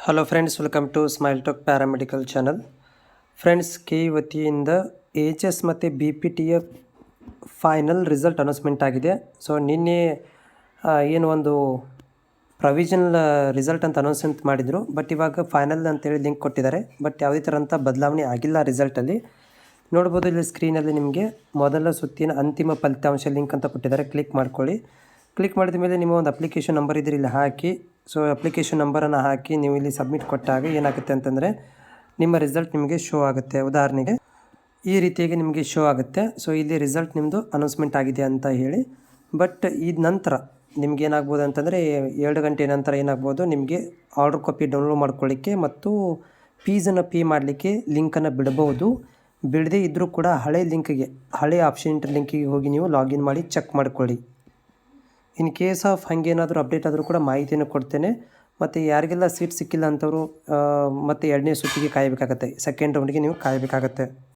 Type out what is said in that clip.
Hello friends, welcome to Smile Talk paramedical channel. Friends, ಕೆ ವತಿಯಿಂದ HS ಮತ್ತು BPTಯ ಫೈನಲ್ ರಿಸಲ್ಟ್ ಅನೌನ್ಸ್ಮೆಂಟ್ ಆಗಿದೆ. ಸೊ ನಿನ್ನೆ ಏನು ಒಂದು ಪ್ರೊವಿಷನಲ್ ರಿಸಲ್ಟ್ ಅಂತ ಅನೌನ್ಸ್ಮೆಂಟ್ ಮಾಡಿದರು. ಬಟ್ ಇವಾಗ ಫೈನಲ್ ಅಂತೇಳಿ ಲಿಂಕ್ ಕೊಟ್ಟಿದ್ದಾರೆ. ಬಟ್ ಯಾವುದೇ ಥರ ಅಂತ ಬದಲಾವಣೆ ಆಗಿಲ್ಲ ರಿಸಲ್ಟಲ್ಲಿ. ನೋಡ್ಬೋದು ಇಲ್ಲಿ ಸ್ಕ್ರೀನಲ್ಲಿ ನಿಮಗೆ ಮೊದಲ ಸುತ್ತಿನ ಅಂತಿಮ ಫಲಿತಾಂಶ ಲಿಂಕ್ ಅಂತ ಕೊಟ್ಟಿದ್ದಾರೆ. ಕ್ಲಿಕ್ ಮಾಡ್ಕೊಳ್ಳಿ. ಕ್ಲಿಕ್ ಮಾಡಿದ ಮೇಲೆ ನಿಮ್ಮ ಒಂದು ಅಪ್ಲಿಕೇಶನ್ ನಂಬರ್ ಇದ್ರೆ ಇಲ್ಲಿ ಹಾಕಿ. ಸೊ ಅಪ್ಲಿಕೇಶನ್ ನಂಬರನ್ನು ಹಾಕಿ ನೀವು ಇಲ್ಲಿ ಸಬ್ಮಿಟ್ ಕೊಟ್ಟಾಗ ಏನಾಗುತ್ತೆ ಅಂತಂದರೆ ನಿಮ್ಮ ರಿಸಲ್ಟ್ ನಿಮಗೆ ಶೋ ಆಗುತ್ತೆ. ಉದಾಹರಣೆಗೆ ಈ ರೀತಿಯಾಗಿ ನಿಮಗೆ ಶೋ ಆಗುತ್ತೆ. ಸೊ ಇಲ್ಲಿ ರಿಸಲ್ಟ್ ನಿಮ್ಮದು ಅನೌನ್ಸ್ಮೆಂಟ್ ಆಗಿದೆ ಅಂತ ಹೇಳಿ. ಬಟ್ ಇದ ನಂತರ ನಿಮ್ಗೆ ಏನಾಗ್ಬೋದು ಅಂತಂದರೆ 2 ಗಂಟೆ ನಂತರ ಏನಾಗ್ಬೋದು, ನಿಮಗೆ ಆರ್ಡರ್ ಕಾಪಿ ಡೌನ್ಲೋಡ್ ಮಾಡ್ಕೊಳ್ಳಿಕ್ಕೆ ಮತ್ತು ಫೀಸನ್ನು ಪೇ ಮಾಡಲಿಕ್ಕೆ ಲಿಂಕನ್ನು ಬಿಡಬಹುದು. ಬಿಡದೇ ಇದ್ದರೂ ಕೂಡ ಹಳೆ ಆಪ್ಷನ್ ಲಿಂಕಿಗೆ ಹೋಗಿ ನೀವು ಲಾಗಿನ್ ಮಾಡಿ ಚೆಕ್ ಮಾಡ್ಕೊಳ್ಳಿ. ಇನ್ ಕೇಸ್ ಆಫ್ ಹಾಗೇನಾದರೂ ಅಪ್ಡೇಟ್ ಆದರೂ ಕೂಡ ಮಾಹಿತಿಯನ್ನು ಕೊಡ್ತೇನೆ. ಮತ್ತು ಯಾರಿಗೆಲ್ಲ ಸೀಟ್ ಸಿಕ್ಕಿಲ್ಲ ಅಂಥವರು ಮತ್ತು 2ನೇ ಸುತ್ತಿಗೆ ಕಾಯಬೇಕಾಗತ್ತೆ, ಸೆಕೆಂಡ್ ರೌಂಡ್ಗೆ ನೀವು ಕಾಯಬೇಕಾಗತ್ತೆ.